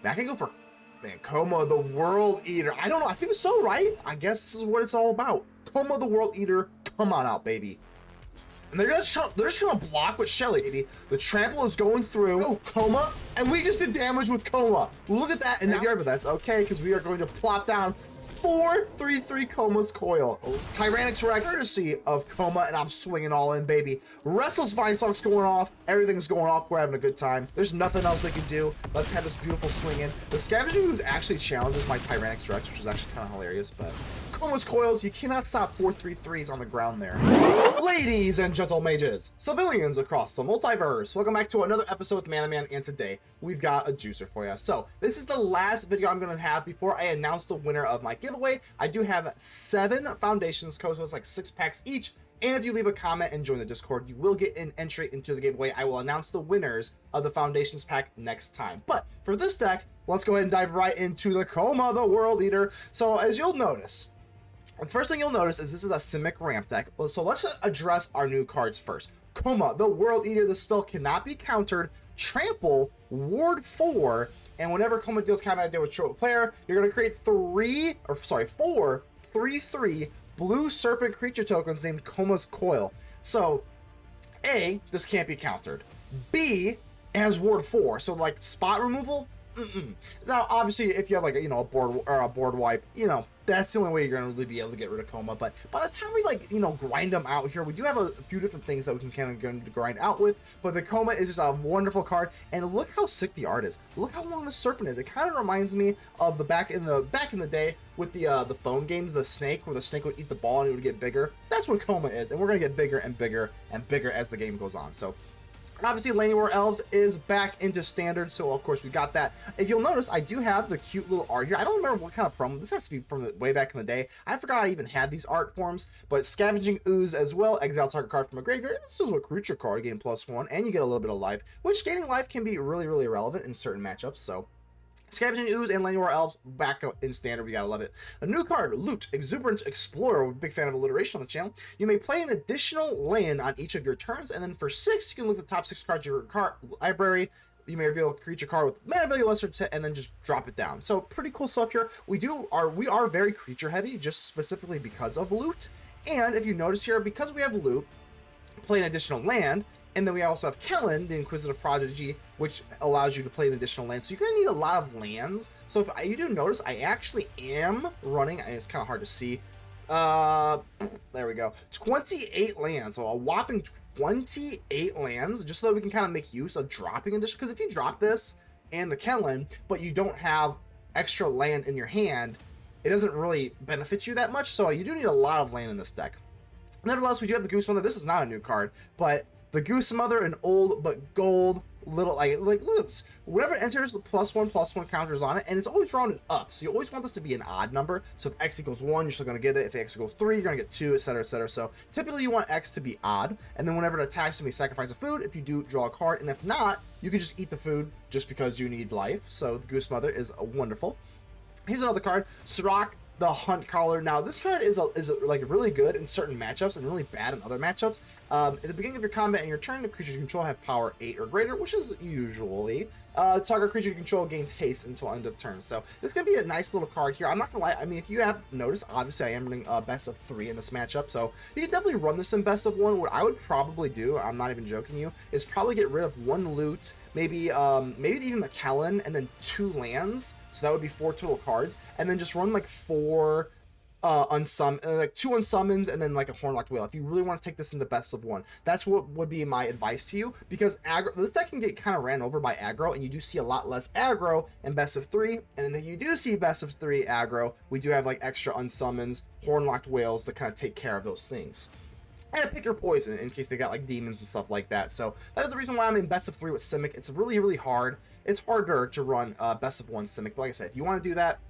Man, I can go for, man, Koma the World Eater. I don't know. I think it's so, right? I guess this is what it's all about. Koma the World Eater. Come on out, baby. And they're just gonna block with Shelly, baby. The trample is going through. Oh, Koma, and we just did damage with Koma. Look at that, and now, but that's okay because we are going to plop down 4/3/3 Koma's Coil. Tyrranax Rex, courtesy of Koma, and I'm swinging all in, baby. Restless Vinestalk's going off. Everything's going off. We're having a good time. There's nothing else they can do. Let's have this beautiful swing in. The Scavenging Ooze actually challenges my Tyrranax Rex, which is actually kind of hilarious, but Koma's Coils, you cannot stop 4/3/3s on the ground there. Ladies and gentle mages, civilians across the multiverse, welcome back to another episode with Man, and today we've got a juicer for you. So this is the last video I'm going to have before I announce the winner of my giveaway. I do have 7 foundations codes, so it's like 6 packs each. And if you leave a comment and join the Discord, you will get an entry into the giveaway. I will announce the winners of the Foundations pack next time. But for this deck, let's go ahead and dive right into the Koma, the World Eater. So as you'll notice, the first thing you'll notice is this is a Simic ramp deck. So let's address our new cards first. Koma, the World Eater. The spell cannot be countered. Trample, Ward 4, and whenever Koma deals combat damage to a player, you're going to create 4 3/3 blue serpent creature tokens named Koma's Coil. So, A, this can't be countered. B, it has Ward 4, so like spot removal. Now, obviously, if you have like a board or a board wipe, that's the only way you're gonna really be able to get rid of Koma. But by the time we grind them out here, we do have a few different things that we can kind of grind out with. But the Koma is just a wonderful card, and look how sick the art is. Look how long the serpent is. It kind of reminds me of the back in the day with the phone games, the snake, where the snake would eat the ball and it would get bigger. That's what Koma is, and we're gonna get bigger and bigger and bigger as the game goes on. So obviously, Llanowar Elves is back into standard, so of course we got that. If you'll notice, I do have the cute little art here. I don't remember what kind of promo. This has to be from way back in the day. I forgot I even had these art forms, but Scavenging Ooze as well. Exile target card from a graveyard. This is a creature card, gain +1, and you get a little bit of life, which gaining life can be really, really relevant in certain matchups, so Scavenging Ooze and Llanowar Elves back in standard. We gotta love it. A new card, Loot, Exuberant Explorer. We're a big fan of alliteration on the channel. You may play an additional land on each of your turns, and then for 6, you can look at the top 6 cards of your card library. You may reveal a creature card with mana value lesser to 10, and then just drop it down. So pretty cool stuff here. We are very creature heavy, just specifically because of Loot. And if you notice here, because we have Loot, play an additional land. And then we also have Kellan, the Inquisitive Prodigy, which allows you to play an additional land. So you're going to need a lot of lands. So if you do notice, I actually am running, it's kind of hard to see. There we go. 28 lands. So a whopping 28 lands, just so that we can kind of make use of dropping additional. Because if you drop this and the Kellan, but you don't have extra land in your hand, it doesn't really benefit you that much. So you do need a lot of land in this deck. Nevertheless, we do have the Goose Mother. This is not a new card, but the Goose Mother, an old but gold little like look, whatever enters the +1/+1 counters on it, and it's always rounded up. So you always want this to be an odd number. So if X equals 1, you're still gonna get it. If X equals 3, you're gonna get 2, etc., etc. So typically you want X to be odd, and then whenever it attacks, you may sacrifice a food. If you do, draw a card, and if not, you can just eat the food just because you need life. So the Goose Mother is wonderful. Here's another card, Surrak, the Hunt Caller. Now this card is like really good in certain matchups and really bad in other matchups. At the beginning of your combat and your turn, the creatures you control have power 8 or greater, which is usually target creature you control gains haste until end of turn. So this can be a nice little card here. I'm not gonna lie, I mean, if you have noticed, obviously I am running best of 3 in this matchup, so you can definitely run this in best of 1. What I would probably do, I'm not even joking you, is probably get rid of 1 loot, maybe even the Kellan, and then 2 lands. So that would be 4 total cards, and then just run like 4 like 2 unsummons and then like a Horned Loch-Whale. If you really want to take this into best of 1, that's what would be my advice to you, because aggro, this deck can get kind of ran over by aggro, and you do see a lot less aggro in best of 3. And then if you do see best of 3 aggro, we do have like extra unsummons, Horned Loch-Whales to kind of take care of those things. And pick your poison in case they got like demons and stuff like that. So that is the reason why I'm in best of 3 with Simic. It's really, really hard. It's harder to run best of 1 Simic. But like I said, if you want to do that,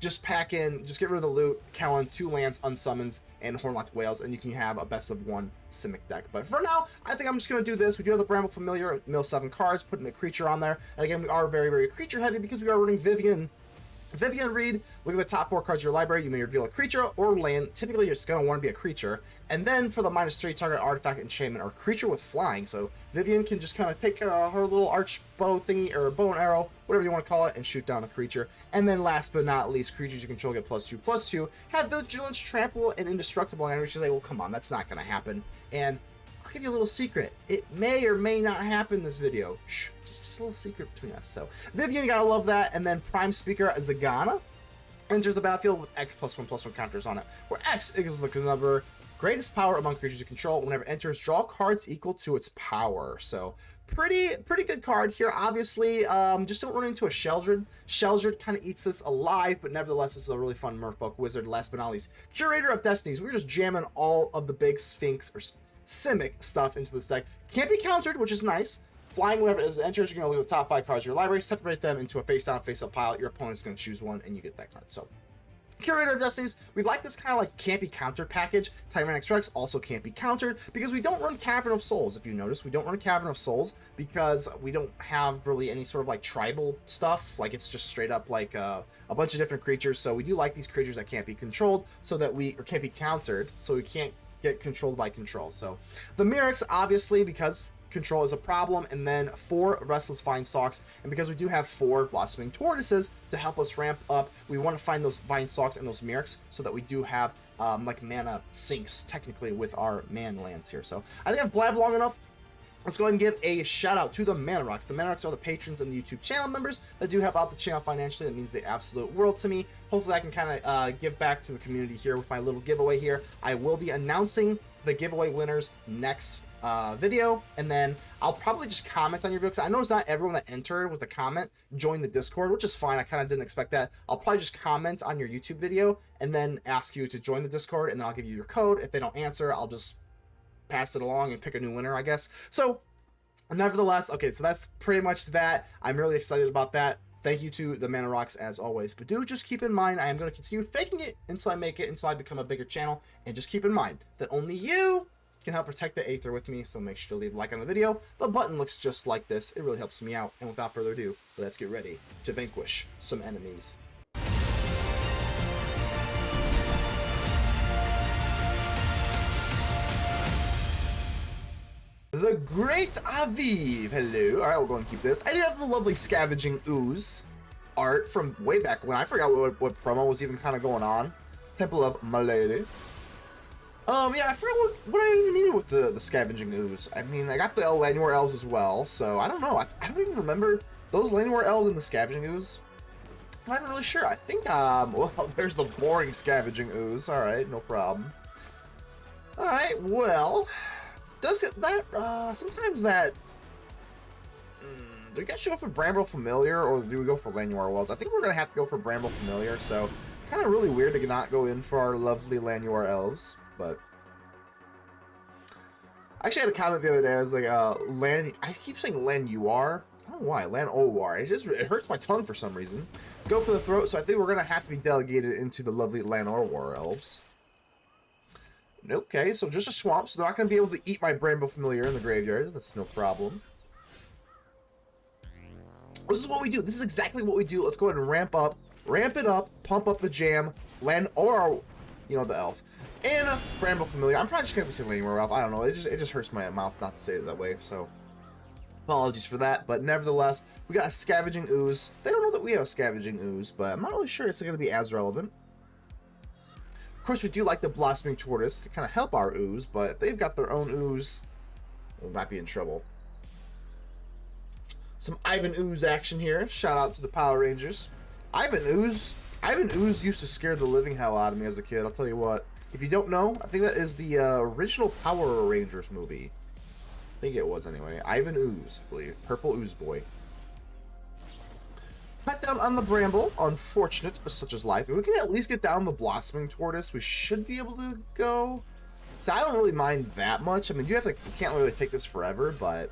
just pack in, just get rid of the loot, Kellan, 2 lands, unsummons, and Horned Loch-Whales, and you can have a best of 1 Simic deck. But for now, I think I'm just going to do this. We do have the Bramble Familiar, mill 7 cards, putting a creature on there. And again, we are very, very creature heavy because we are running Vivien Vivien Reid, look at the top 4 cards of your library. You may reveal a creature or land. Typically, you're just going to want to be a creature. And then for the -3, target artifact, enchantment, or creature with flying. So Vivien can just kind of take her little arch bow thingy, or bow and arrow, whatever you want to call it, and shoot down a creature. And then last but not least, creatures you control get +2/+2, have vigilance, trample, and indestructible. And she's like, well, come on, that's not going to happen. And I'll give you a little secret. It may or may not happen in this video. Shh. Just a little secret between us. So Vivien, you gotta love that. And then Prime Speaker Zegana enters the battlefield with X +1/+1 counters on it, where X equals the number greatest power among creatures you control. Whenever it enters, draw cards equal to its power. So pretty good card here. Obviously, just don't run into a Sheldred. Sheldred kind of eats this alive, but nevertheless, this is a really fun Merfolk Wizard. Last but not least, Curator of Destinies. We're just jamming all of the big Sphinx or Simic stuff into this deck. Can't be countered, which is nice. Flying, whenever it enters, you're going to look at the top 5 cards of your library, separate them into a face-down, face-up pile. Your opponent's going to choose one, and you get that card. So, Curator of Destinies, we like this kind of like can't be countered package. Tyrranax Rex also can't be countered because we don't run Cavern of Souls. If you notice, we don't run Cavern of Souls because we don't have really any sort of like tribal stuff. Like it's just straight up like a bunch of different creatures. So we do like these creatures that can't be controlled, so that or can't be countered, so we can't get controlled by control. So the Mirrex, obviously, because control is a problem, and then 4 Restless Vinestalks, and because we do have 4 Blossoming Tortoises to help us ramp up, we want to find those Vinestalks and those Mirrex so that we do have like mana sinks technically with our man lands here. So I think I've blabbed long enough. Let's go ahead and give a shout out to the Mana Rocks. The Mana Rocks are the patrons and the YouTube channel members that do help out the channel financially. That means the absolute world to me. Hopefully I can kind of give back to the community here with my little giveaway here. I will be announcing the giveaway winners next video, and then I'll probably just comment on your video, because I know it's not everyone that entered with a comment joined the Discord, which is fine. I kind of didn't expect that. I'll probably just comment on your YouTube video and then ask you to join the Discord, and then I'll give you your code. If they don't answer, I'll just pass it along and pick a new winner, I guess. So nevertheless, okay, so that's pretty much that. I'm really excited about that. Thank you to the Mana Rocks as always. But do just keep in mind, I am going to continue faking it until I make it, until I become a bigger channel. And just keep in mind that only you can help protect the Aether with me, so make sure to leave a like on the video. The button looks just like this. It really helps me out. And without further ado, let's get ready to vanquish some enemies. The Great Aviv. Hello. All right, we'll go and keep this. I do have the lovely Scavenging Ooze art from way back when. I forgot what promo was even kind of going on. Temple of Malady. Yeah, I forgot what I even needed with the Scavenging Ooze. I mean, I got the Llanowar Elves as well, so I don't know. I don't even remember those Llanowar Elves and the Scavenging Ooze. I'm not really sure. I think, well, there's the boring Scavenging Ooze. All right, no problem. All right, well, does it that, sometimes that, do we guys go for Bramble Familiar, or do we go for Llanowar Elves? I think we're going to have to go for Bramble Familiar, so kind of really weird to not go in for our lovely Llanowar Elves. But I actually had a comment the other day. I was like, I keep saying Llanowar. I don't know why. Llanowar. It hurts my tongue for some reason. Go for the throat. So I think we're gonna have to be delegated into the lovely Llanowar Elves. Okay, so just a swamp. So they're not gonna be able to eat my Bramble Familiar in the graveyard. That's no problem. This is what we do. This is exactly what we do. Let's go ahead and ramp it up, pump up the jam, or you know, the elf. And Bramble Familiar. I'm probably just going to say Llanowar Elf. I don't know. It just hurts my mouth not to say it that way. So apologies for that. But nevertheless, we got a Scavenging Ooze. They don't know that we have a Scavenging Ooze, but I'm not really sure it's going to be as relevant. Of course, we do like the Blossoming Tortoise to kind of help our Ooze, but if they've got their own Ooze, we might be in trouble. Some Ivan Ooze action here. Shout out to the Power Rangers. Ivan Ooze used to scare the living hell out of me as a kid. I'll tell you what. If you don't know, I think that is the original Power Rangers movie. I think it was anyway. Ivan Ooze, I believe. Purple Ooze Boy. Cut down on the Bramble. Unfortunate, but such is life. If we can at least get down the Blossoming Tortoise, we should be able to go. So I don't really mind that much. I mean, you can't really take this forever, but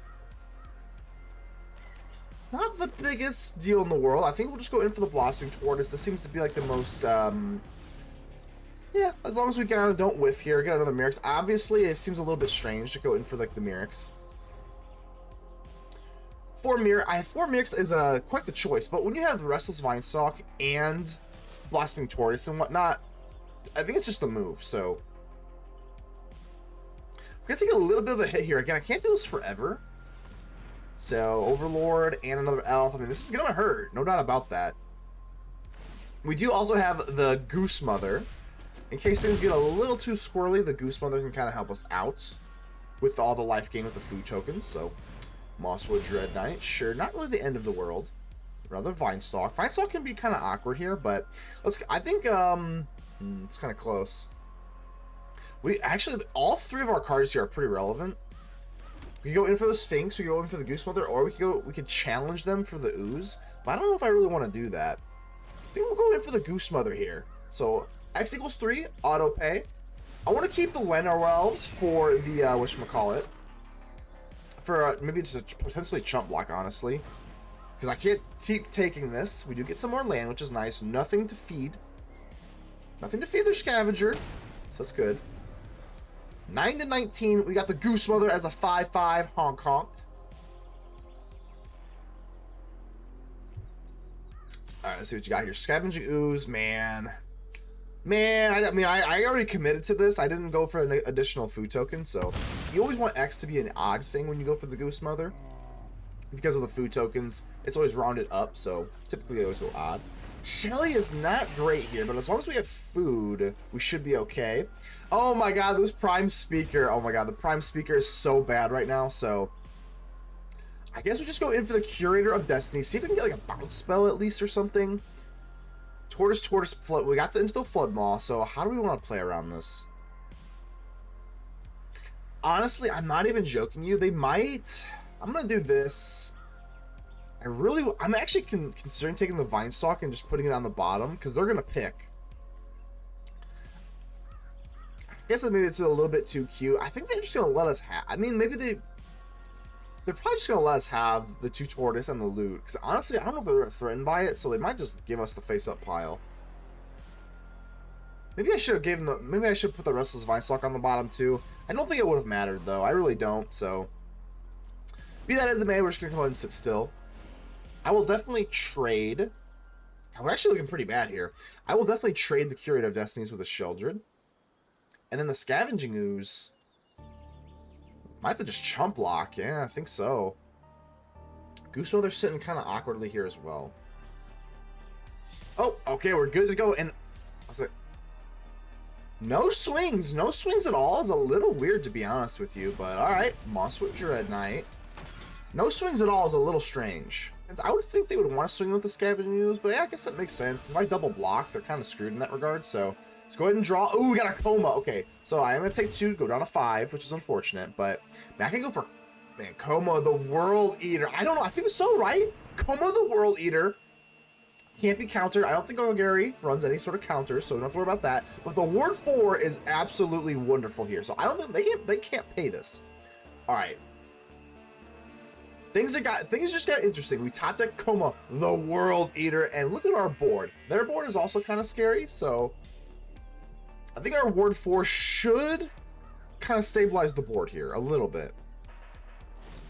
not the biggest deal in the world. I think we'll just go in for the Blossoming Tortoise. This seems to be like the most, yeah, as long as we kind of don't whiff here, get another Mirrex. Obviously, it seems a little bit strange to go in for like the Mirrex. I have 4 Mirrex is quite the choice, but when you have the Restless Vinestalk and Blossoming Tortoise and whatnot, I think it's just the move. So we're gonna take a little bit of a hit here. Again, I can't do this forever. So Overlord and another elf. I mean, this is gonna hurt, no doubt about that. We do also have the Goose Mother. In case things get a little too squirrely, the Goose Mother can kind of help us out with all the life gain with the food tokens. So Mosswood Dread Knight, sure, not really the end of the world. Another Vinestalk. Vinestalk can be kind of awkward here, but I think it's kind of close. We actually, all 3 of our cards here are pretty relevant. We could go in for the Sphinx, we could go in for the Goose Mother, or we could challenge them for the Ooze. But I don't know if I really want to do that. I think we'll go in for the Goose Mother here. So X equals 3, auto pay. I want to keep the Llanowar Elves for the whatchamacallit. For maybe just a potentially chump block, honestly. Because I can't keep taking this. We do get some more land, which is nice. Nothing to feed. Nothing to feed their Scavenger. So that's good. 9 to 19. We got the Goose Mother as a 5/5 honk honk. Alright, let's see what you got here. Scavenging Ooze, man. I mean, I already committed to this. I didn't go for an additional food token, so you always want X to be an odd thing when you go for the Goose Mother. Because of the food tokens, it's always rounded up, so typically they always go odd. Shelly is not great here, but as long as we have food, we should be okay. Oh my god, this Prime Speaker. Oh my god, the Prime Speaker is so bad right now, so I guess we just go in for the Curator of Destinies. See if we can get like a bounce spell at least or something. Tortoise, Flood. We got the Into the Flood Maw, so how do we want to play around this? Honestly, I'm not even joking you. They might... I'm going to do this. I'm actually considering taking the Vinestalk and just putting it on the bottom, because they're going to pick. I guess maybe it's a little bit too cute. I think they're just going to let us have... I mean, maybe they're probably just going to let us have the 2 tortoise and the loot. Because honestly, I don't know if they're threatened by it, so they might just give us the face-up pile. Maybe I should have given maybe I should put the Restless Vinestalk on the bottom too. I don't think it would have mattered though. I really don't, so. Be that as it may, we're just going to go ahead and sit still. I will definitely trade. We're actually looking pretty bad here. I will definitely trade the Curator of Destinies with a Sheldred. And then the Scavenging Ooze. Might have to just chump block. Yeah, I think so. Goose Mother sitting kind of awkwardly here as well. Oh, okay, we're good to go. And I was like, no swings at all is a little weird to be honest with you. But all right, Mosswood Dread Knight. No swings at all is a little strange. I would think they would want to swing with the Scavenging Ooze, but yeah, I guess that makes sense because if I double block, they're kind of screwed in that regard. So. Let's go ahead and draw. Oh, we got a Koma. Okay, so I am going to take 2, go down to 5, which is unfortunate. But man, I can go for, man, Koma the World Eater. I don't know. I think it's so right. Koma the World Eater can't be countered. I don't think Gary runs any sort of counters, so we don't have to worry about that. But the Ward 4 is absolutely wonderful here. So I don't think they can't pay this. All right. Things just got interesting. We top deck Koma the World Eater, and look at our board. Their board is also kind of scary, so I think our Ward 4 should kind of stabilize the board here a little bit.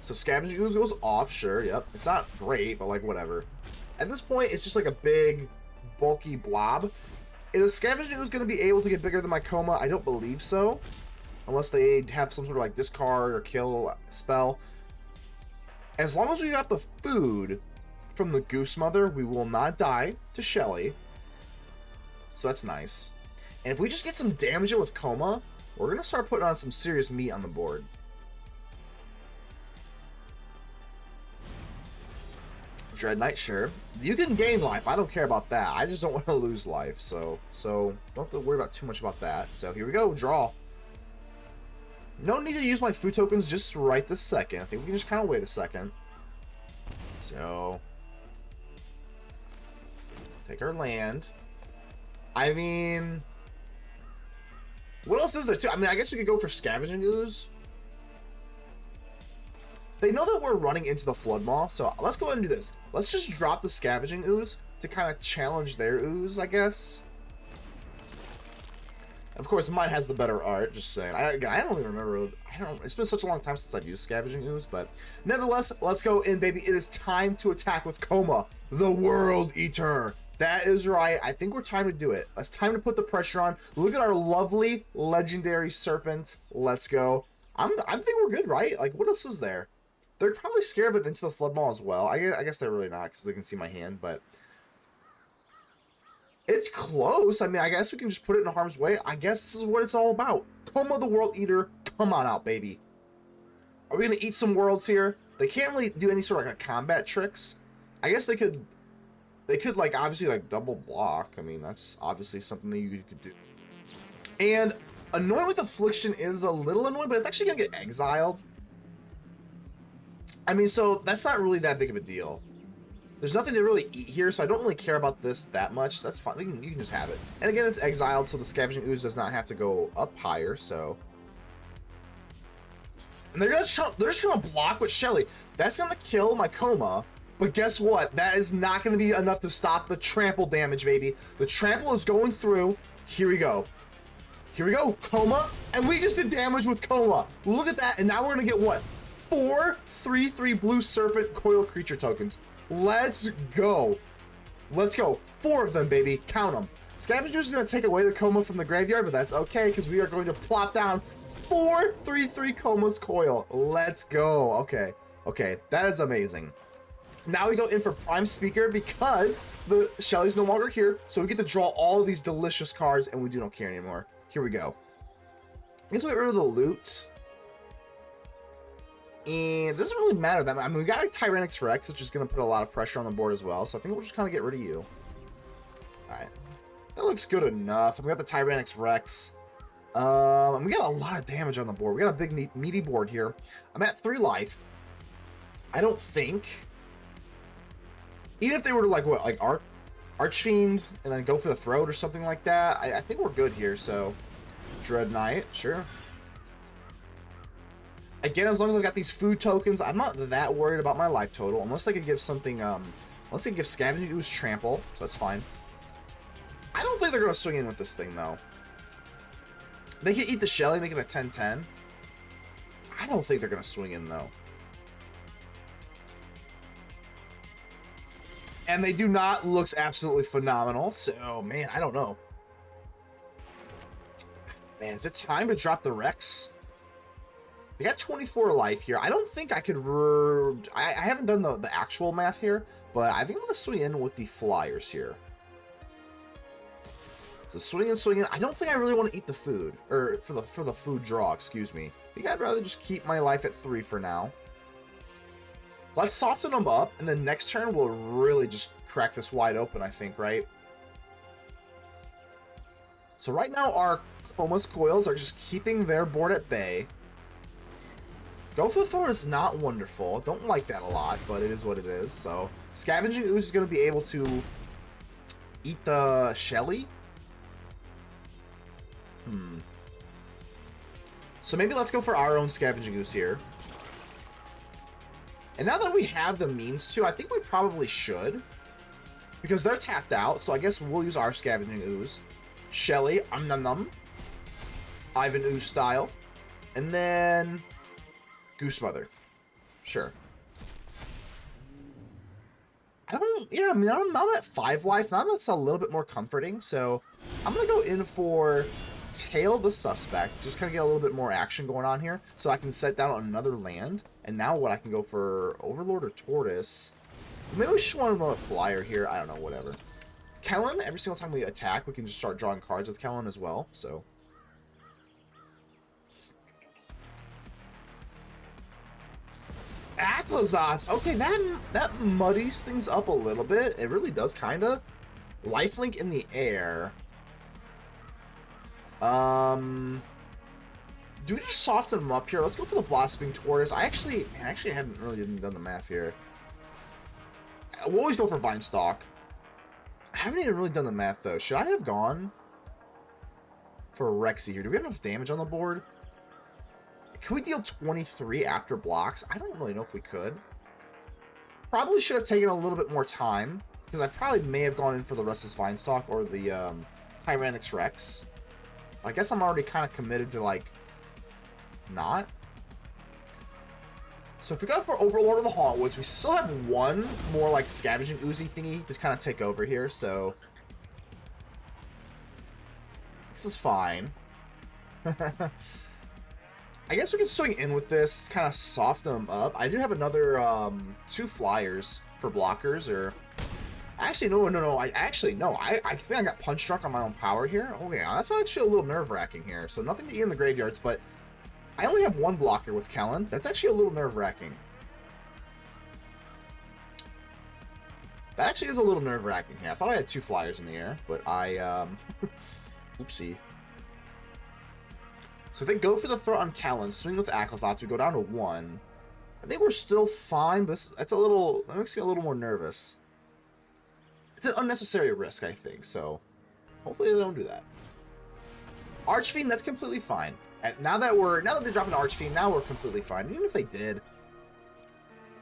So Scavenging Ooze goes off, sure, yep. It's not great, but like whatever. At this point, it's just like a big, bulky blob. Is a Scavenging Ooze going to be able to get bigger than my Koma? I don't believe so. Unless they have some sort of like discard or kill spell. As long as we got the food from the Goose Mother, we will not die to Shelly. So that's nice. And if we just get some damage in with Koma, we're going to start putting on some serious meat on the board. Dread Knight, sure. You can gain life. I don't care about that. I just don't want to lose life. So don't have to worry about too much about that. So here we go. Draw. No need to use my food tokens just right this second. I think we can just kind of wait a second. So take our land. I mean, what else is there too? I mean, I guess we could go for Scavenging Ooze. They know that we're running into the Flood Maw, so let's go ahead and do this. Let's just drop the Scavenging Ooze to kind of challenge their Ooze, I guess. Of course, mine has the better art, just saying. I don't even remember. It's been such a long time since I've used Scavenging Ooze, but nevertheless, let's go in, baby. It is time to attack with Koma, the World Eater. That is right. I think we're time to do it. It's time to put the pressure on. Look at our lovely legendary serpent. Let's go. I think we're good, right? Like, what else is there? They're probably scared of it Into the Flood Maw as well. I guess they're really not because they can see my hand, but it's close. I mean, I guess we can just put it in harm's way. I guess this is what it's all about. Koma the World Eater, come on out, baby. Are we going to eat some worlds here? They can't really do any sort of like combat tricks. I guess they could, like, obviously, like, double block. I mean, that's obviously something that you could do. And Annoying with Affliction is a little annoying, but it's actually going to get exiled. I mean, so that's not really that big of a deal. There's nothing to really eat here, so I don't really care about this that much. That's fine. You can just have it. And again, it's exiled, so the Scavenging Ooze does not have to go up higher, so. And they're just gonna block with Shelly. That's gonna kill my Koma. But guess what? That is not gonna be enough to stop the trample damage, baby. The trample is going through. Here we go. Here we go, Koma. And we just did damage with Koma. Look at that, and now we're gonna get what? 4 3/3 blue serpent coil creature tokens. Let's go. Let's go. 4 of them, baby. Count them. Scavenger's is going to take away the Koma from the graveyard, but that's okay because we are going to plop down 4 3/3 Koma's coil. Let's go. Okay. Okay. That is amazing. Now we go in for Prime Speaker because the Shelly's no longer here, so we get to draw all of these delicious cards, and we do not care anymore. Here we go. I guess we get rid of the loot. And it doesn't really matter that much. I mean, we got a Tyrranax Rex, which is going to put a lot of pressure on the board as well. So I think we'll just kind of get rid of you. Alright. That looks good enough. And we got the Tyrranax Rex. And we got a lot of damage on the board. We got a big, meaty board here. I'm at 3 life. I don't think. Even if they were to, like, what? Like, Archfiend and then go for the throat or something like that. I think we're good here, so. Dread Knight, sure. Again, as long as I got these food tokens, I'm not that worried about my life total. Unless I could give something, unless I could give Scavenging Ooze Trample, so that's fine. I don't think they're going to swing in with this thing, though. They can eat the Shelly, make it a 10-10. I don't think they're going to swing in, though. And they do not. Looks absolutely phenomenal, so, man, I don't know. Man, is it time to drop the Rex? They got 24 life here. I don't think I could... I haven't done the actual math here, but I think I'm going to swing in with the flyers here. So swing in. I don't think I really want to eat the food. Or for the food draw, excuse me. I think I'd rather just keep my life at 3 for now. Let's soften them up, and then next turn we'll really just crack this wide open, I think, right? So right now our Koma's coils are just keeping their board at bay. Go for the throat is not wonderful. Don't like that a lot, but it is what it is. So, Scavenging Ooze is going to be able to eat the Shelly. So maybe let's go for our own Scavenging Ooze here. And now that we have the means to, I think we probably should. Because they're tapped out, so I guess we'll use our Scavenging Ooze. Shelly, num. Ivan Ooze style. And then... Goose Mother. Sure. I mean, I'm at 5 life. Now that's a little bit more comforting. So I'm going to go in for Tail the Suspect. Just kind of get a little bit more action going on here. So I can set down on another land. And now what, I can go for Overlord or Tortoise. Maybe we should want to go with Flyer here. I don't know, whatever. Kellan, every single time we attack, we can just start drawing cards with Kellan as well. So... Atlazots. Okay, that muddies things up a little bit. It really does, kind of. Lifelink in the air. Do we just soften them up here? Let's go for the Blossoming Tortoise. I actually haven't really even done the math here. We'll always go for Vinestalk. I haven't even really done the math, though. Should I have gone for Rexy here? Do we have enough damage on the board? Can we deal 23 after blocks? I don't really know if we could. Probably should have taken a little bit more time, because I probably may have gone in for the Restless Vinestalk or the Tyrranax Rex. I guess I'm already kind of committed to, like, not. So if we go for Overlord of the Hauntwoods, we still have one more, like, Scavenging Ooze thingy to kind of take over here, so... This is fine. I guess we can swing in with this, kind of soften them up. I do have another 2 flyers for blockers, or... Actually, no. I think I got punch drunk on my own power here. Okay, that's actually a little nerve-wracking here. So nothing to eat in the graveyards, but I only have 1 blocker with Kellan. That's actually a little nerve-wracking. That actually is a little nerve-wracking here. I thought I had 2 flyers in the air, but I, oopsie. So if they go for the throw on Kellan, swing with Aclazotz, we go down to 1. I think we're still fine, but that makes me a little more nervous. It's an unnecessary risk, I think, so hopefully they don't do that. Archfiend, that's completely fine. Now that they're dropping Archfiend, now we're completely fine. Even if they did,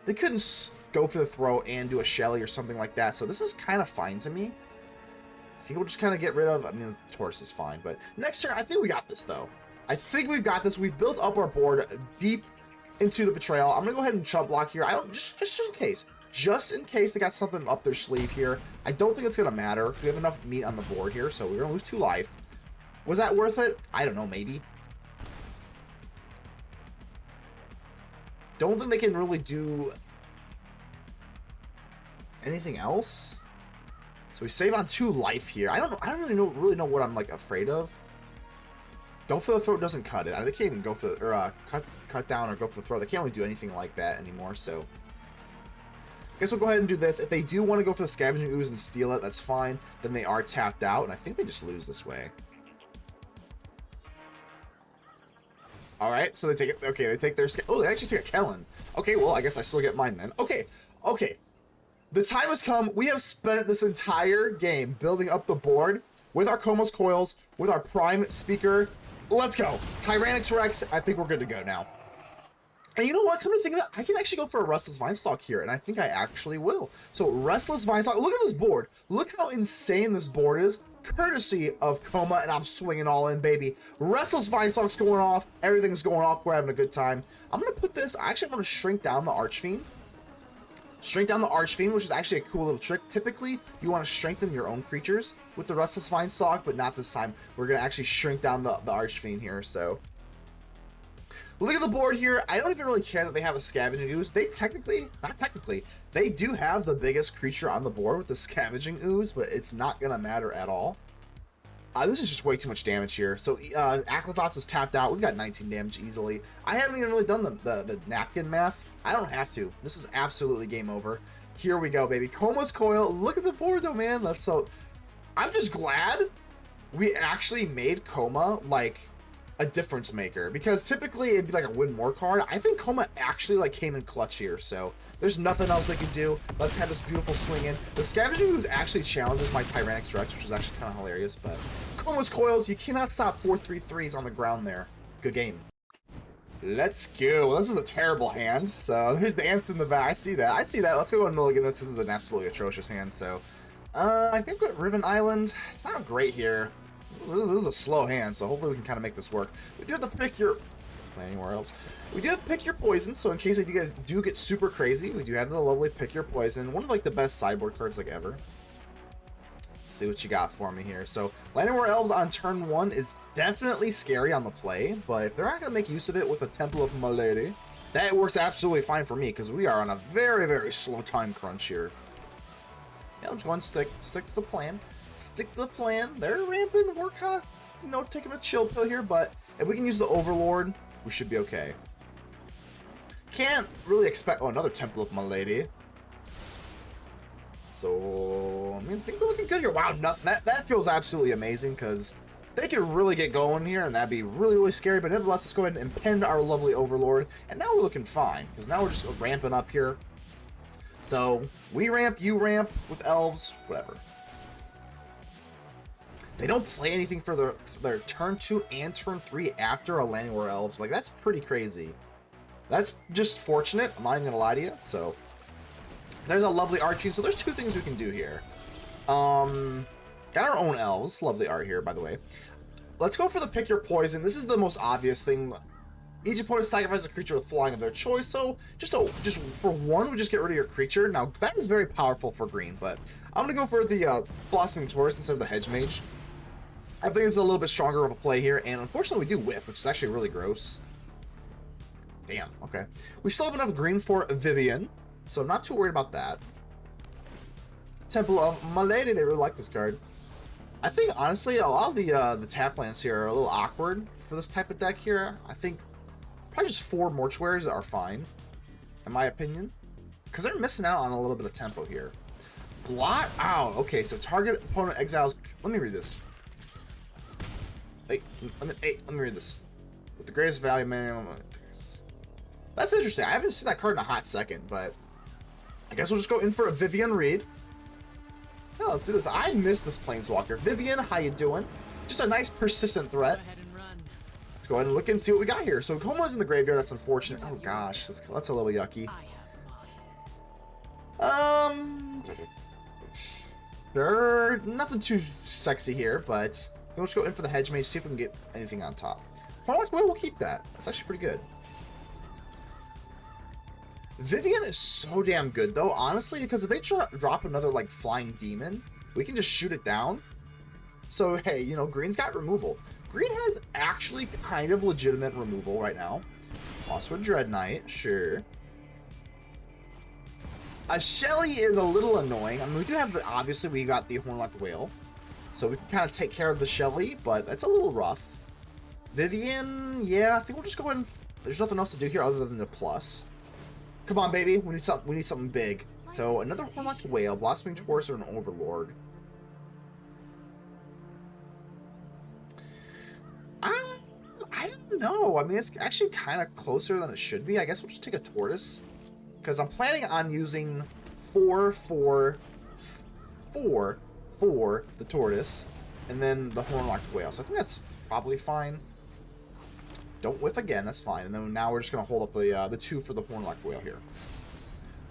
they couldn't go for the throw and do a Shelly or something like that, so this is kind of fine to me. I think we'll just kind of get rid of, I mean, Tortoise is fine, but next turn, I think we got this, though. I think we've got this. We've built up our board deep into the Betrayal. I'm going to go ahead and chump block here. Just in case. Just in case they got something up their sleeve here. I don't think it's going to matter. We have enough meat on the board here, so we're going to lose 2 life. Was that worth it? I don't know, maybe. Don't think they can really do anything else. So we save on 2 life here. I don't really know what I'm, like, afraid of. Go for the throat doesn't cut it. They can't even go for the, or cut down or go for the throat. They can't really do anything like that anymore, so I guess we'll go ahead and do this. If they do want to go for the Scavenging Ooze and steal it, that's fine. Then they are tapped out, and I think they just lose this way. Alright, so they take it. Okay, they take their... Oh, they actually take a Kellan. Okay, well, I guess I still get mine then. Okay. The time has come. We have spent this entire game building up the board with our Koma's Coils, with our Prime Speaker. Let's go. Tyrranax Rex, I think we're good to go now. And you know what? Come to think of it, I can actually go for a Restless Vinestalk here, and I think I actually will. So, Restless Vinestalk, look at this board. Look how insane this board is. Courtesy of Koma, and I'm swinging all in, baby. Restless Vinestalk's going off. Everything's going off. We're having a good time. I'm going to put this, actually I'm going to shrink down the Archfiend. Shrink down the Archfiend, which is actually a cool little trick. Typically, you want to strengthen your own creatures with the Restless Vinestalk, but not this time. We're going to actually shrink down the Archfiend here, so... Look at the board here. I don't even really care that they have a Scavenging Ooze. They they do have the biggest creature on the board with the Scavenging Ooze, but it's not going to matter at all. This is just way too much damage here. So, Aclazotz is tapped out. We've got 19 damage easily. I haven't even really done the napkin math. I don't have to. This is absolutely game over. Here we go, baby. Koma's Coil. Look at the board, though, man. That's so... I'm just glad we actually made Koma, like, a difference maker. Because typically, it'd be like a win more card. I think Koma actually, like, came in clutch here. So, there's nothing else they can do. Let's have this beautiful swing in. The Scavenging Ooze actually challenges my Tyrranax Rex, which is actually kind of hilarious. But Koma's Coils, you cannot stop 4/3/3s on the ground there. Good game. Let's go. Well, this is a terrible hand. So there's the ants in the back. I see that. Let's go and mulligan this. This is an absolutely atrocious hand. So I think with Riven Island, it's not great here. This is a slow hand, so hopefully we can kind of make this work. We do have to pick your... Anywhere else. We do have to pick your poison, so in case they do get super crazy, we do have the lovely pick your poison. One of like the best sideboard cards like ever. See what you got for me here. So Llanowar Elves on turn 1 is definitely scary on the play, but if they're not going to make use of it with a Temple of Malady, that works absolutely fine for me, because we are on a very, very slow time crunch here. Yeah, I'm just going to stick to the plan. Stick to the plan. They're ramping. We're kind of, taking a chill pill here, but if we can use the Overlord, we should be okay. Can't really expect... Oh, another Temple of Malady. So, I mean, I think we're looking good here. Wow, nothing. That feels absolutely amazing, because they could really get going here, and that'd be really, really scary. But nevertheless, let's go ahead and impend our lovely Overlord. And now we're looking fine, because now we're just ramping up here. So, we ramp, you ramp with Elves, whatever. They don't play anything for their turn 2 and turn 3 after a Llanowar Elves. Like, that's pretty crazy. That's just fortunate. I'm not even going to lie to you. So, there's a lovely Archfiend. So, there's 2 things we can do here. Got our own Elves. Lovely art here, by the way. Let's go for the pick your poison. This is the most obvious thing. Each opponent sacrifices a creature with flying of their choice, so just for one, we just get rid of your creature. Now, that is very powerful for green, but I'm going to go for the Blossoming Tortoise instead of the Hedge Mage. I think it's a little bit stronger of a play here, and unfortunately we do whip, which is actually really gross. Damn, okay. We still have enough green for Vivien, so I'm not too worried about that. Temple of Milady, they really like this card. I think, honestly, a lot of the tap lands here are a little awkward for this type of deck here. I think probably just 4 Mortuaries are fine, in my opinion, because they're missing out on a little bit of tempo here. Blot out. Okay, so target opponent exiles. Let me read this. Hey, let me read this. With the greatest value minimum. That's interesting. I haven't seen that card in a hot second, but I guess we'll just go in for a Vivien Reid. Yeah, let's do this. I miss this Planeswalker. Vivien, how you doing? Just a nice persistent threat. Let's go ahead and look and see what we got here. So Koma's in the graveyard. That's unfortunate. Oh gosh, that's a little yucky. Sure, nothing too sexy here, but we'll just go in for the Hedge Maze, see if we can get anything on top. Horned Loch-Whale, we'll keep that. That's actually pretty good. Vivien is so damn good, though, honestly, because if they drop another, like, flying demon, we can just shoot it down. So, hey, you know, green's got removal. Green has actually kind of legitimate removal right now. Also a Dread Knight, sure. Shelly is a little annoying. I mean, we do have, obviously, we got the Horned Loch-Whale. So we can kind of take care of the Shelly, but that's a little rough. Vivien, yeah, I think we'll just go ahead and... There's nothing else to do here other than the plus. Come on, baby. We need something big. So another Horned Loch-Whale, Blossoming Tortoise, or an Overlord. I don't know. I mean, it's actually kind of closer than it should be. I guess we'll just take a Tortoise, because I'm planning on using 4 for the Tortoise, and then the Horned Loch-Whale. So I think that's probably fine. Don't whiff again, that's fine. And then now we're just going to hold up the 2 for the Horned Loch-Whale here.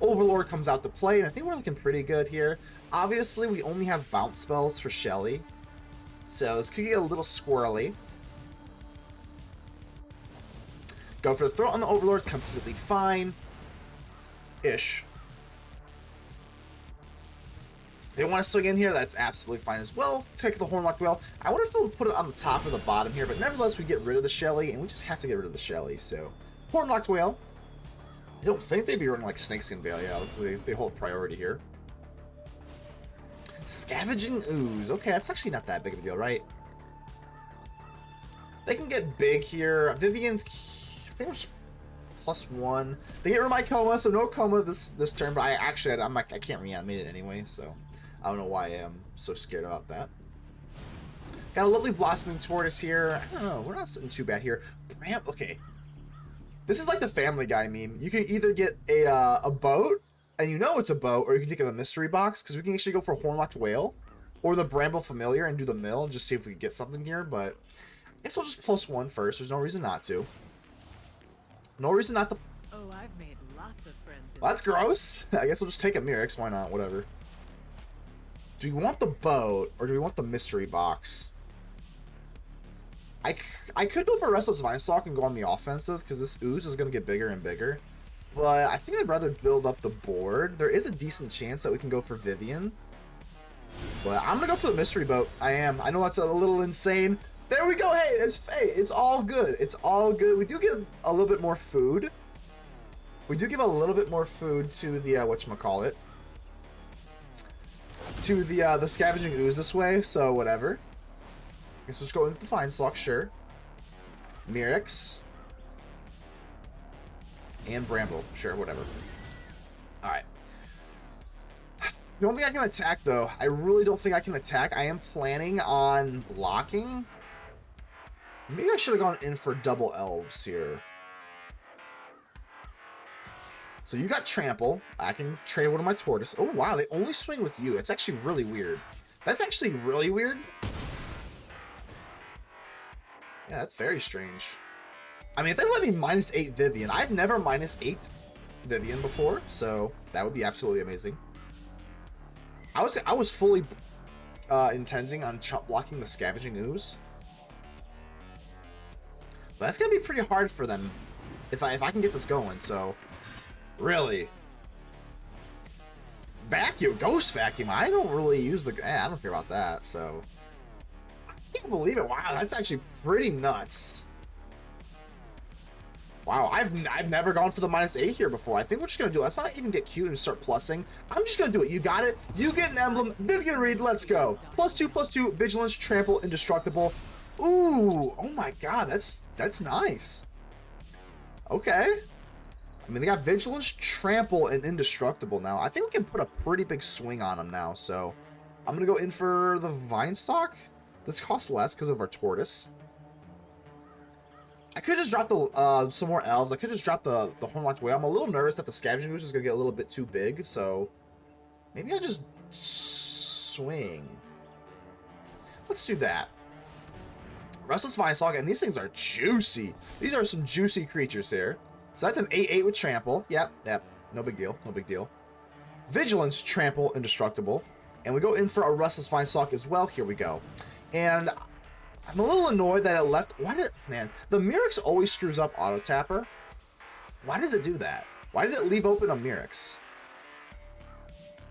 Overlord comes out to play, and I think we're looking pretty good here. Obviously, we only have bounce spells for Shelly, so this could get a little squirrely. Go for the throw on the Overlord, completely fine. Ish. They want to swing in here, that's absolutely fine as well. Take the Horned Loch-Whale. I wonder if they'll put it on the top or the bottom here, but nevertheless, we get rid of the Shelly, and we just have to get rid of the Shelly, so. Horned Loch-Whale. I don't think they'd be running like Snakeskin Veil, yeah, they hold priority here. Scavenging Ooze. Okay, that's actually not that big of a deal, right? They can get big here. Vivien's, I think we're +1. They get rid of my Koma, so no Koma this turn, but I can't reanimate it anyway, so. I don't know why I'm so scared about that. Got a lovely Blossoming Tortoise here. I don't know, we're not sitting too bad here. Okay. This is like the Family Guy meme. You can either get a boat, and you know it's a boat, or you can take a mystery box, because we can actually go for Horned Loch-Whale, or the Bramble Familiar and do the mill, and just see if we can get something here, but I guess we'll just +1 first. There's no reason not to. No reason not to... Oh, I've made lots of friends. Well, that's gross. I guess we'll just take a Mirrex. Why not? Whatever. Do we want the boat, or do we want the mystery box? I could go for Restless Vinestalk and go on the offensive, because this Ooze is going to get bigger and bigger. But I think I'd rather build up the board. There is a decent chance that we can go for Vivien. But I'm going to go for the mystery boat. I am. I know that's a little insane. There we go. Hey, it's all good. It's all good. We do give a little bit more food. We do give a little bit more food to the, whatchamacallit. To the Scavenging Ooze this way, so whatever. Guess we'll just go into the Vinestalk, sure. Mirrex. And Bramble, sure, whatever. Alright. The only thing I can attack, though, I really don't think I can attack. I am planning on blocking. Maybe I should have gone in for double elves here. So you got Trample. I can trade one of my Tortoise. Oh, wow, they only swing with you. It's actually really weird. That's actually really weird. Yeah, that's very strange. I mean, if they let me -8 Vivien, I've never -8 Vivien before, so that would be absolutely amazing. I was fully intending on chump blocking the Scavenging Ooze. But that's gonna be pretty hard for them if I can get this going. So, really, vacuum, ghost vacuum. I don't really use the. I don't care about that. So, I can't believe it. Wow, that's actually pretty nuts. Wow, I've never gone for the -8 here before. I think we're just gonna do. Let's not even get cute and start plussing. I'm just gonna do it. You got it. You get an emblem. Vivien Reid. Let's go. +2/+2. Vigilance, trample, indestructible. Ooh, oh my God, that's nice. Okay. I mean, they got vigilance, trample, and indestructible now. I think we can put a pretty big swing on them now. So I'm gonna go in for the Vinestalk. This costs less because of our tortoise. I could just drop the some more elves. I could just drop the Horned Loch-Whale. I'm a little nervous that the Scavenging Ooze is gonna get a little bit too big, so maybe I just swing. Let's do that. Restless Vinestalk, and these things are juicy. These are some juicy creatures here. So that's an 8/8 with trample. Yep. No big deal. No big deal. Vigilance, trample, indestructible, and we go in for a Restless Vinestalk as well. Here we go, and I'm a little annoyed that it left. Man, the Mirrex always screws up auto tapper. Why does it do that? Why did it leave open a Mirrex?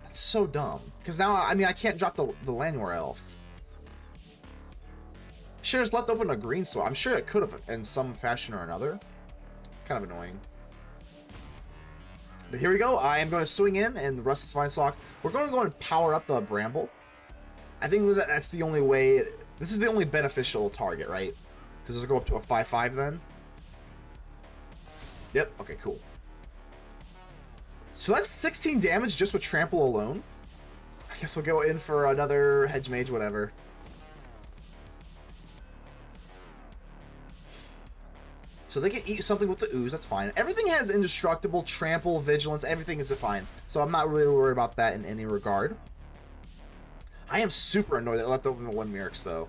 That's so dumb. Because now, I mean, I can't drop the Llanowar Elf. Should have just left open a green sword. I'm sure it could have in some fashion or another. It's kind of annoying. But here we go. I am going to swing in and the Restless Vinestalk. We're going to go and power up the Bramble. I think that's the only way. This is the only beneficial target, right? Because this will go up to a 5/5 then. Yep. Okay, cool. So that's 16 damage just with trample alone. I guess we'll go in for another Hedge Maze, whatever. So they can eat something with the ooze, that's fine. Everything has indestructible, trample, vigilance, everything is fine. So I'm not really worried about that in any regard. I am super annoyed that I left open one Mirrex, though.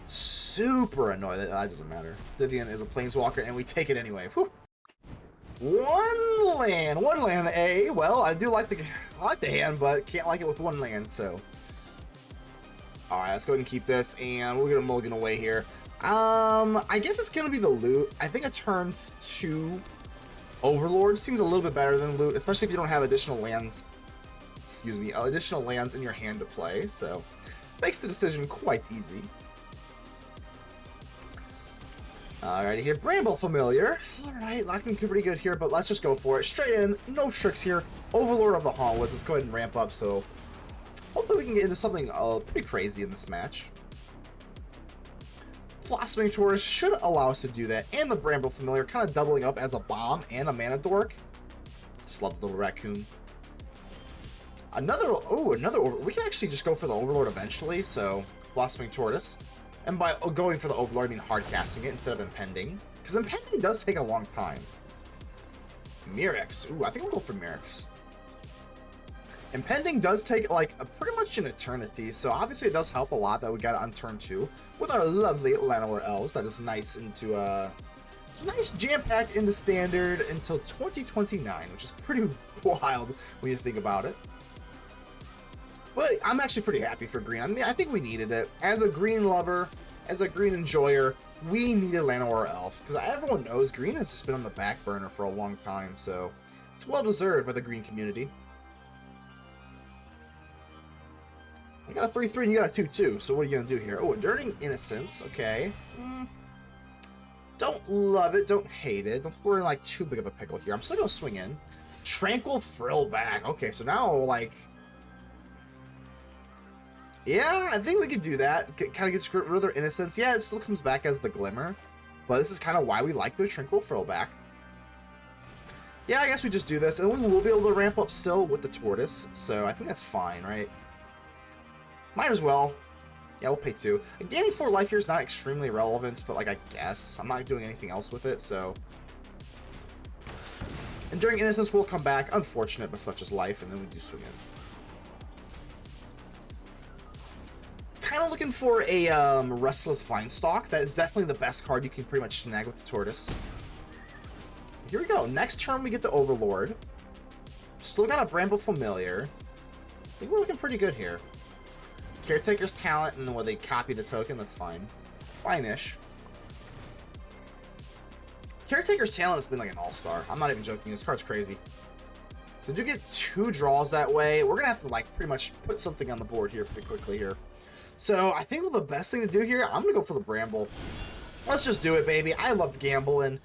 Super annoyed. That doesn't matter. Vivien is a planeswalker, and we take it anyway. Whew. One land, A. Well, I like the hand, but can't like it with one land, so. Alright, let's go ahead and keep this, and we'll get a mulligan away here. I guess it's gonna be the loot. I think a turn 2 Overlord seems a little bit better than loot, especially if you don't have additional lands. Excuse me, additional lands in your hand to play, so makes the decision quite easy. Alrighty here, Bramble Familiar. Alright, locking pretty good here, but let's just go for it. Straight in, no tricks here. Overlord of the Hauntwoods. Let's go ahead and ramp up, so hopefully we can get into something pretty crazy in this match. Blossoming Tortoise should allow us to do that, and the Bramble Familiar kind of doubling up as a bomb and a mana dork. Just love the little raccoon. Another, we can actually just go for the Overlord eventually, so Blossoming Tortoise. And by going for the Overlord, I mean hard casting it instead of impending. Because impending does take a long time. Mirrex. Ooh, I think we'll go for Mirrex. Impending does take like pretty much an eternity, so obviously it does help a lot that we got it on turn 2 with our lovely Llanowar Elves. That is nice into nice jam-packed into standard until 2029, which is pretty wild when you think about it. But I'm actually pretty happy for green. I mean, I think we needed it. As a green lover, as a green enjoyer, we needed Llanowar Elf. Because everyone knows green has just been on the back burner for a long time, so it's well deserved by the green community. I got a 3/3 and you got a 2/2, so what are you going to do here? Oh, Enduring Innocence, okay. Don't love it, don't hate it. We're in like too big of a pickle here. I'm still going to swing in. Tranquil Frillback. Okay, so now like... yeah, I think we could do that. Kind of get rid of their innocence. Yeah, it still comes back as the Glimmer. But this is kind of why we like the Tranquil Frillback. Yeah, I guess we just do this. And we will be able to ramp up still with the Tortoise. So I think that's fine, right? Might as well. Yeah, we'll pay 2. Gaining 4 life here is not extremely relevant, but like I guess. I'm not doing anything else with it, so... Enduring Innocence will come back. Unfortunate, but such is life. And then we do swing in. Kind of looking for a Restless Vinestalk. That is definitely the best card you can pretty much snag with the Tortoise. Here we go. Next turn we get the Overlord. Still got a Bramble Familiar. I think we're looking pretty good here. Caretaker's Talent, and when they copy the token, that's fine. Fine-ish. Caretaker's Talent has been like an all-star. I'm not even joking. This card's crazy. So do get 2 draws that way. We're gonna have to like pretty much put something on the board here pretty quickly here. So I think the best thing to do here, I'm gonna go for the Bramble. Let's just do it, baby. I love gambling.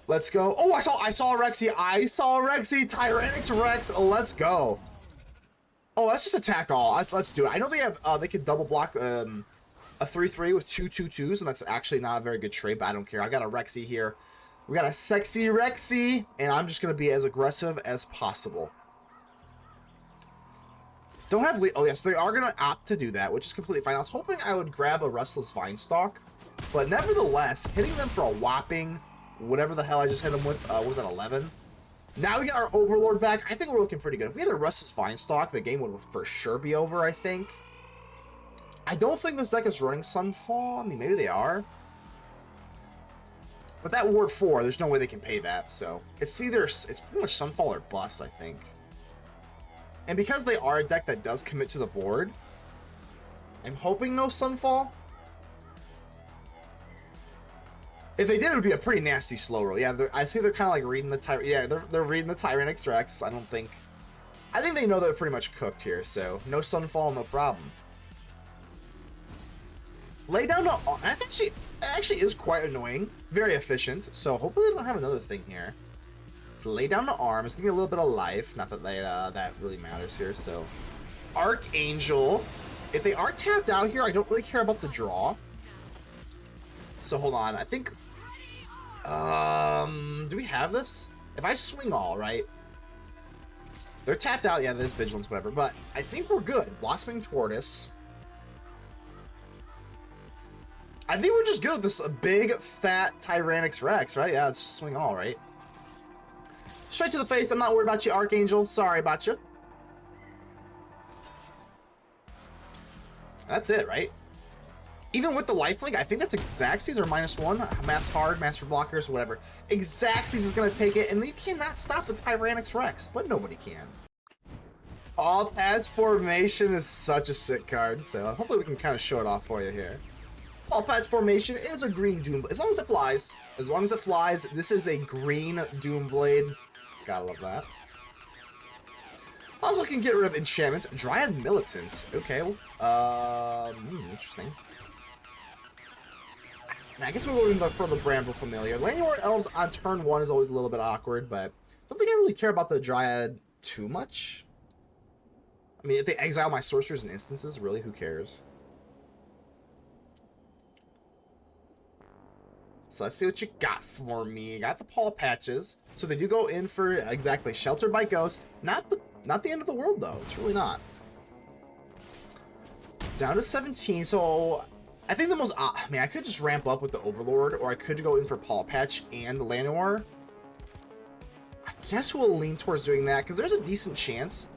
Let's go. Oh, I saw a Rexy. Tyrranax Rex. Let's go. Oh, let's just attack all. Let's do it. I know they have they can double block a 3/3 with 2 2/2s, and that's actually not a very good trade, but I don't care. I got a Rexy here. We got a sexy Rexy, and I'm just gonna be as aggressive as possible. Don't have oh yes, they are gonna opt to do that, which is completely fine. I was hoping I would grab a Restless Vinestalk, but nevertheless, hitting them for a whopping whatever the hell I just hit them with, was that 11? Now we got our Overlord back. I think we're looking pretty good. If we had a Restless Vinestalk, the game would for sure be over, I think. I don't think this deck is running Sunfall. I mean, maybe they are. But that Ward 4, there's no way they can pay that, so it's pretty much Sunfall or bust, I think. And because they are a deck that does commit to the board, I'm hoping no Sunfall. If they did, it would be a pretty nasty slow roll. Yeah, I see they're kind of like reading the they're reading the Tyrranax Rex. I think they know they're pretty much cooked here, so no Sunfall, no problem. Lay down to that actually is quite annoying. Very efficient. So hopefully they don't have another thing here. So lay down to arms. Give me a little bit of life. Not that that really matters here. So Archangel. If they are tapped out here, I don't really care about the draw. So hold on. I think. Do we have this? If I swing all right. They're tapped out. Yeah, there's Vigilance, whatever. But I think we're good. Blossoming Tortoise. I think we're just good with this big, fat Tyrranax Rex, right? Yeah, let's just swing all, right? Straight to the face. I'm not worried about you, Archangel. Sorry about you. That's it, right? Even with the lifelink, I think that's Xaxes or -1. Mass Hard, Master Blockers, whatever. Xaxes is going to take it, and you cannot stop the Tyrranax Rex, but nobody can. Pawpatch Formation is such a sick card, so hopefully we can kind of show it off for you here. Pawpatch Formation is a green Doomblade. As long as it flies. As long as it flies, this is a green Doomblade. Gotta love that. Also can get rid of enchantments. Dryad Militant. Okay. Interesting. I guess we're going for the Bramble Familiar. Llanowar Elves on turn 1 is always a little bit awkward, but I don't think I really care about the Dryad too much. I mean, if they exile my sorcerers and instances, really, who cares? So let's see what you got for me. Got the Pawpatches. So they do go in for exactly Sheltered by Ghost. Not the end of the world though. It's really not. Down to 17. So I think the most. I mean, I could just ramp up with the Overlord, or I could go in for Pawpatch and Llanowar. I guess we'll lean towards doing that because there's a decent chance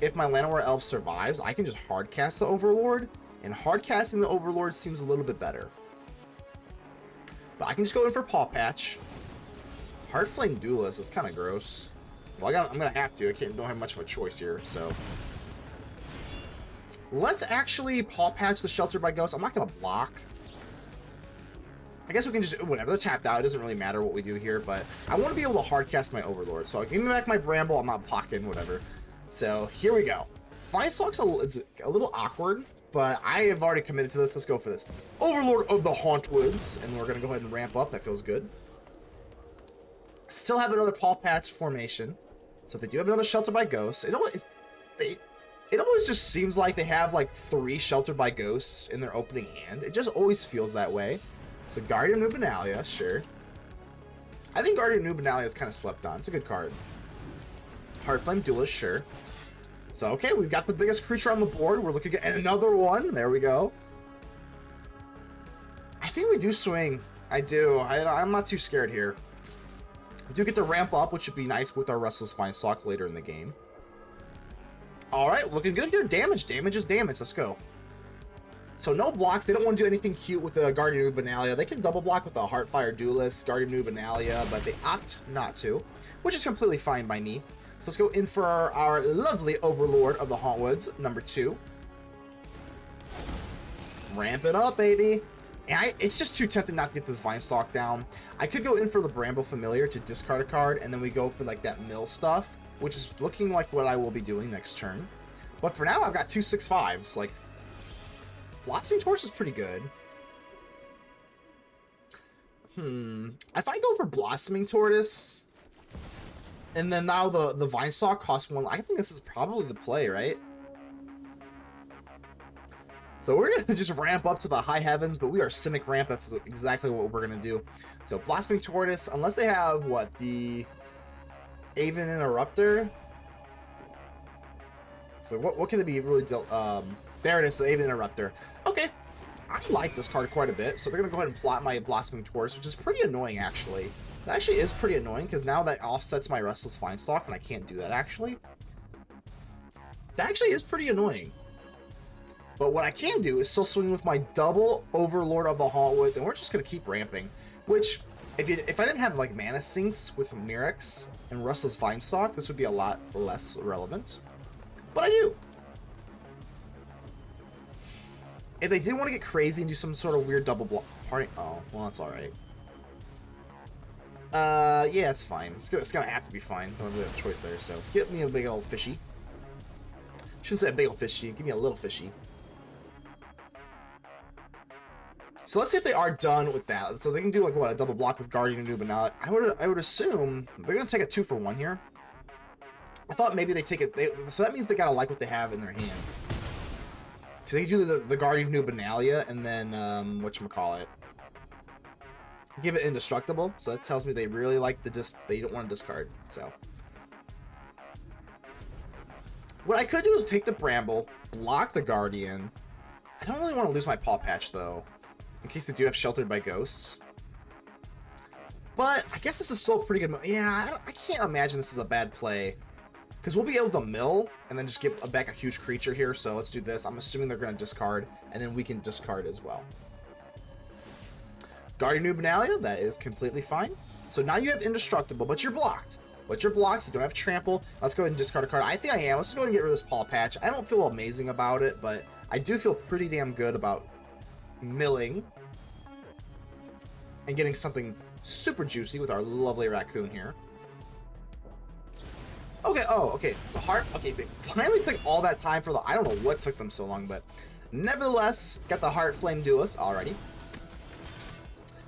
if my Llanowar Elf survives, I can just hardcast the Overlord, and hardcasting the Overlord seems a little bit better. But I can just go in for Pawpatch. Heartflame Duelist is kind of gross. Well, I'm gonna have to. Don't have much of a choice here, so. Let's actually Pawpatch the Shelter by Ghost. I'm not gonna block. I guess we can just, whatever, they're tapped out. It doesn't really matter what we do here, but I want to be able to hardcast my Overlord. So give me back my Bramble. I'm not blocking, whatever. So here we go. Vinestalk's a little awkward, but I have already committed to this. Let's go for this. Overlord of the Hauntwoods, and we're going to go ahead and ramp up. That feels good. Still have another Pawpatch Formation. So they do have another Shelter by Ghosts. It always just seems like they have like 3 Shelter by Ghosts in their opening hand. It just always feels that way. So Guardian Nubenalia, sure. I think Guardian Nubenalia is kind of slept on. It's a good card. Heartflame Duelist, sure. So, okay, we've got the biggest creature on the board. We're looking at another one. There we go. I think we do swing. I do. I'm not too scared here. We do get to ramp up, which would be nice with our Restless Vinestalk later in the game. Alright, looking good here. Damage. Damage is damage. Let's go. So no blocks. They don't want to do anything cute with the Guardian Nubenalia. They can double block with the Heartfire Duelist, Guardian Nubenalia, but they opt not to, which is completely fine by me. So let's go in for our lovely Overlord of the Hauntwoods, number 2. Ramp it up, baby. And it's just too tempting not to get this Vinestalk down. I could go in for the Bramble Familiar to discard a card, and then we go for like that mill stuff, which is looking like what I will be doing next turn. But for now, I've got 2 6/5s. Like, Blossoming Tortoise is pretty good. If I go for Blossoming Tortoise, and then now the Vinestalk costs 1, I think this is probably the play, right? So we're going to just ramp up to the high heavens, but we are Simic ramp. That's exactly what we're going to do. So Blossoming Tortoise, unless they have, what, the Aven Interrupter? So what can it be really... there it is, the Aven Interrupter. Okay, I like this card quite a bit, so they're going to go ahead and plot my Blossoming Tortoise, which is pretty annoying, actually. That actually is pretty annoying, because now that offsets my Restless Vinestalk, and I can't do that, actually. That actually is pretty annoying. But what I can do is still swing with my double Overlord of the Hauntwoods, and we're just going to keep ramping. Which, if I didn't have like mana sinks with Mirrex and Restless Vinestalk, this would be a lot less relevant. But I do. If they did want to get crazy and do some sort of weird double block party, oh, well, that's alright. Yeah, it's fine. It's gonna have to be fine. Don't really have a choice there, so get me a big old fishy. Shouldn't say a big old fishy, give me a little fishy. So let's see if they are done with that. So they can do like what, a double block with Guardian of Nubanat. I would assume they're gonna take a 2-for-1 here. I thought maybe they take it. So that means they gotta like what they have in their hand. Because they can do the Guardian of Nubanat and then whatchamacallit, give it indestructible. So that tells me they really like they don't want to discard. So what I could do is take the Bramble, block the Guardian. I don't really want to lose my Pawpatch though, in case they do have Sheltered by Ghosts. But I guess this is still a pretty good. Yeah, I can't imagine this is a bad play. Because we'll be able to mill and then just get back a huge creature here. So let's do this. I'm assuming they're going to discard, and then we can discard as well. Guardian of Nubanat, that is completely fine. So now you have Indestructible, but you're blocked. You don't have Trample. Let's go ahead and discard a card. I think I am. Let's go ahead and get rid of this Pawpatch. I don't feel amazing about it, but I do feel pretty damn good about milling and getting something super juicy with our lovely raccoon here. Okay, okay, so heart, okay, they finally took all that time for the, I don't know what took them so long, but nevertheless, got the Heart Flame Duelist already.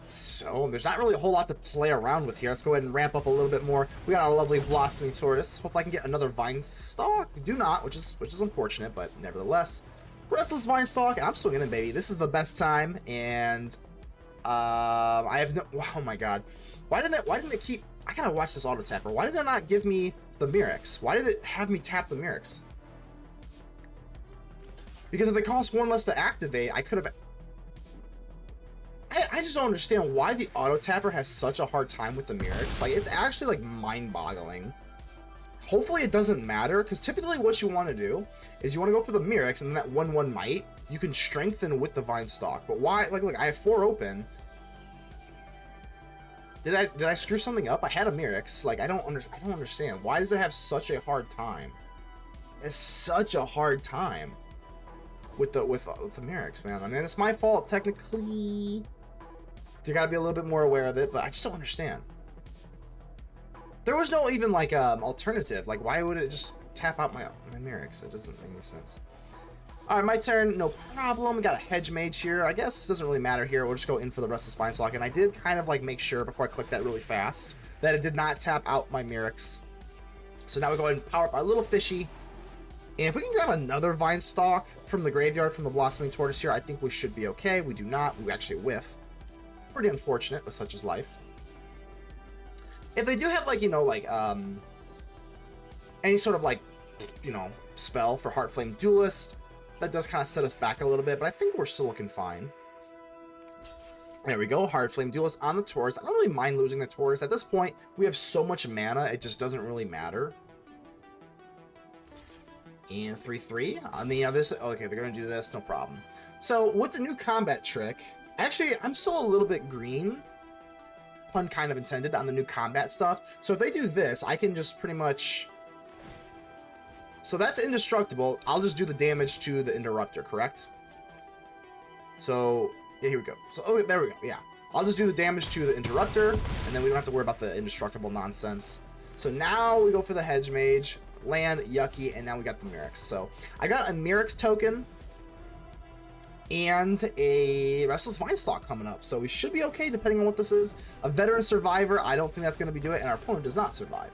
So, there's not really a whole lot to play around with here. Let's go ahead and ramp up a little bit more. We got our lovely Blossoming Tortoise. Hopefully I can get another Vinestalk. Do not, which is unfortunate, but nevertheless. Restless Vinestalk, and I'm swinging in, baby. This is the best time, and I have no, oh my god. Why didn't it keep, I gotta watch this auto tapper. Why did it not give me the Mirrex? Why did it have me tap the Mirrex? Because if they cost 1 less to activate, I could have... I just don't understand why the auto tapper has such a hard time with the Mirrex. Like, it's actually like mind-boggling. Hopefully it doesn't matter, because typically what you want to do is you want to go for the Mirrex, and then that 1/1 might, you can strengthen with the Vinestalk. But why? Like, look, I have 4 open. Did I screw something up? I had a Mirrex. Like, I don't understand. Why does it have such a hard time? It's such a hard time with the Mirrex, man. I mean, it's my fault technically. You gotta be a little bit more aware of it, but I just don't understand. There was no even like alternative. Like, why would it just tap out my Mirrex? It doesn't make any sense. All right, my turn, no problem. We got a Hedge Maze here. I guess it doesn't really matter here. We'll just go in for the Restless Vinestalk. And I did kind of like make sure before I clicked that really fast that it did not tap out my Mirrex. So now we go ahead and power up our little fishy. And if we can grab another Vinestalk from the graveyard from the Blossoming Tortoise here, I think we should be okay. We do not. We actually whiff. Pretty unfortunate, but such is life. If they do have like, you know, like any sort of like, you know, spell for Heart Flame Duelist, that does kind of set us back a little bit, but I think we're still looking fine. There we go, Heart Flame Duelist on the Taurus. I don't really mind losing the Taurus. At this point, we have so much mana, it just doesn't really matter. And 3/3. I mean, this, okay, they're going to do this, no problem. So, with the new combat trick, actually, I'm still a little bit green, pun kind of intended, on the new combat stuff. So if they do this, I can just pretty much... So that's indestructible. I'll just do the damage to the Interrupter, correct? So Yeah, here we go. So, oh, there we go. Yeah. I'll just do the damage to the Interrupter, and then we don't have to worry about the indestructible nonsense. So now we go for the Hedge Mage, land, Yucky, and now we got the Mirrex. So I got a Mirrex token and a Restless Vinestalk coming up. So we should be okay depending on what this is. A Veteran Survivor, I don't think that's going to be doing it, and our opponent does not survive.